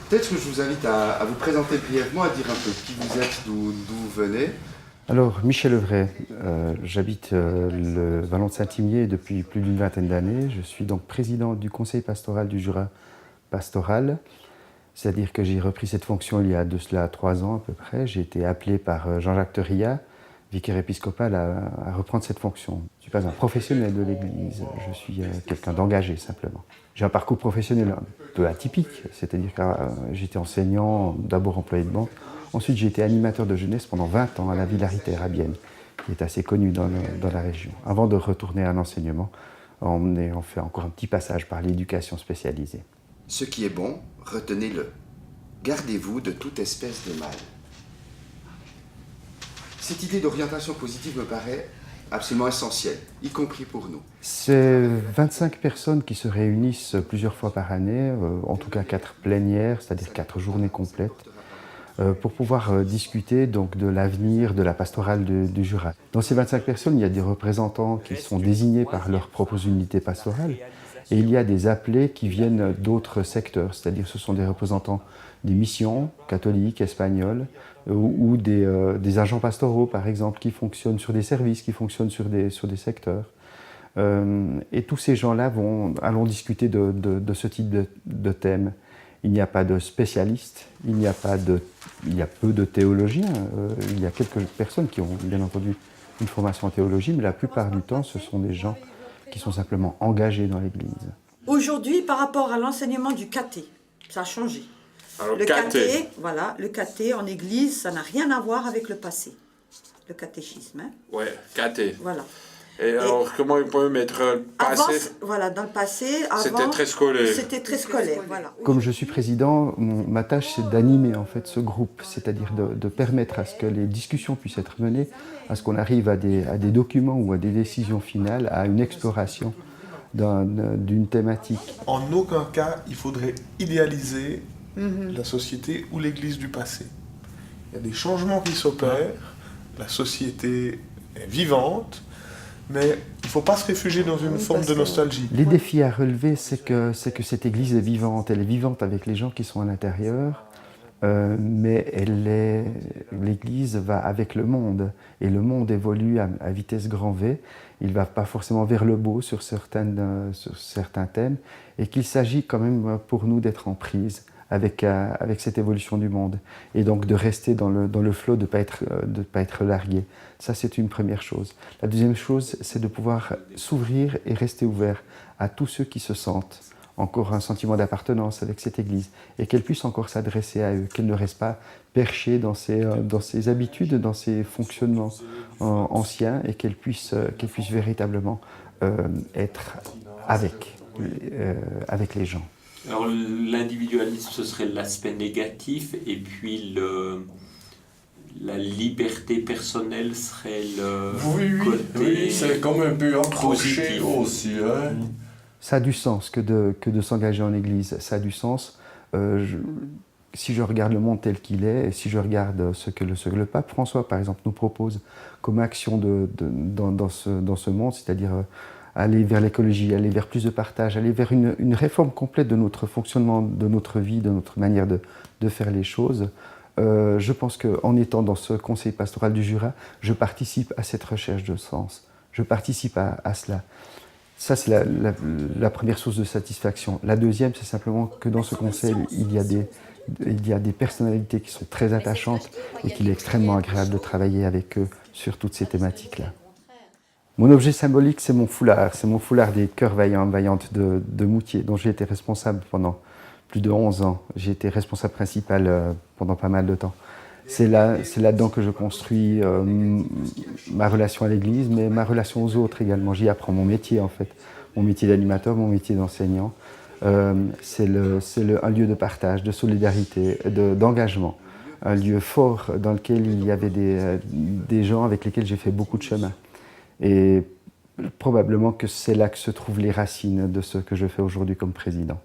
Peut-être que je vous invite à vous présenter brièvement, à dire un peu qui vous êtes, d'où vous venez. Alors, Michel Evray, j'habite le Vallon de Saint-Imier depuis plus d'une vingtaine d'années. Je suis donc président du conseil pastoral du Jura pastoral, c'est-à-dire que j'ai repris cette fonction il y a de cela 3 ans à peu près. J'ai été appelé par Jean-Jacques Teria, vicaire épiscopal, à reprendre cette fonction. Je ne suis pas un professionnel de l'Église, je suis quelqu'un d'engagé simplement. J'ai un parcours professionnel un peu atypique, c'est-à-dire que j'étais enseignant, d'abord employé de banque. Ensuite, j'ai été animateur de jeunesse pendant 20 ans à la Villa Ritter à Bienne, qui est assez connue dans la région. Avant de retourner à l'enseignement, on fait encore un petit passage par l'éducation spécialisée. Ce qui est bon, retenez-le. Gardez-vous de toute espèce de mal. Cette idée d'orientation positive me paraît absolument essentielle, y compris pour nous. C'est 25 personnes qui se réunissent plusieurs fois par année, en tout cas 4 plénières, c'est-à-dire 4 journées complètes, pour pouvoir discuter donc, de l'avenir de la pastorale du Jura. Dans ces 25 personnes, il y a des représentants qui sont désignés par leurs propres unités pastorales et il y a des appelés qui viennent d'autres secteurs, c'est-à-dire ce sont des représentants des missions catholiques, espagnoles ou des agents pastoraux par exemple qui fonctionnent sur des services, qui fonctionnent sur des secteurs. Et tous ces gens-là allons discuter de ce type de thème. Il n'y a pas de spécialistes, il y a peu de théologiens, il y a quelques personnes qui ont bien entendu une formation en théologie, mais la plupart du temps, ce sont des gens qui sont simplement engagés dans l'Église. Aujourd'hui, par rapport à l'enseignement du caté, ça a changé. Alors, Le caté, voilà, le caté en Église, ça n'a rien à voir avec le passé. Le catéchisme, hein. Ouais, caté. Voilà. Et alors, comment on peut mettre le passé? Avant, voilà, dans le passé, C'était très scolaire. C'était très scolaire, voilà. Comme je suis président, ma tâche c'est d'animer en fait ce groupe, c'est-à-dire de permettre à ce que les discussions puissent être menées, à ce qu'on arrive à des documents ou à des décisions finales, à une exploration d'une thématique. En aucun cas, il faudrait idéaliser la société ou l'Église du passé. Il y a des changements qui s'opèrent, la société est vivante, mais il ne faut pas se réfugier dans une forme de nostalgie. Les défis à relever, c'est que cette Église est vivante. Elle est vivante avec les gens qui sont à l'intérieur, mais l'Église va avec le monde. Et le monde évolue à vitesse grand V. Il ne va pas forcément vers le beau sur certains thèmes, et qu'il s'agit quand même pour nous d'être en prise avec cette évolution du monde, et donc de rester dans le flot, de ne pas être largué. Ça, c'est une première chose. La deuxième chose, c'est de pouvoir s'ouvrir et rester ouvert à tous ceux qui se sentent encore un sentiment d'appartenance avec cette Église, et qu'elle puisse encore s'adresser à eux, qu'elle ne reste pas perchée dans ses habitudes, dans ses fonctionnements anciens, et qu'elle puisse véritablement être avec les gens. Alors l'individualisme, ce serait l'aspect négatif, et puis la liberté personnelle serait le côté c'est comme un peu accroché positif. aussi. Hein? Ça a du sens que de s'engager en Église, ça a du sens. Si je regarde le monde tel qu'il est, et si je regarde ce que le pape François, par exemple, nous propose comme action dans ce monde, c'est-à-dire aller vers l'écologie, aller vers plus de partage, aller vers une réforme complète de notre fonctionnement, de notre vie, de notre manière de faire les choses. Je pense qu'en étant dans ce conseil pastoral du Jura, je participe à cette recherche de sens. Je participe à cela. Ça, c'est la première source de satisfaction. La deuxième, c'est simplement que dans ce conseil, il y a des personnalités qui sont très attachantes et qu'il est extrêmement agréable de travailler avec eux sur toutes ces thématiques-là. Mon objet symbolique, c'est mon foulard. C'est mon foulard des Cœurs vaillantes de Moutier, dont j'ai été responsable pendant plus de 11 ans. J'ai été responsable principal pendant pas mal de temps. C'est là-dedans que je construis ma relation à l'Église, mais ma relation aux autres également. J'y apprends mon métier, en fait. Mon métier d'animateur, mon métier d'enseignant. C'est un lieu de partage, de solidarité, d'engagement. Un lieu fort dans lequel il y avait des gens avec lesquels j'ai fait beaucoup de chemin. Et probablement que c'est là que se trouvent les racines de ce que je fais aujourd'hui comme président.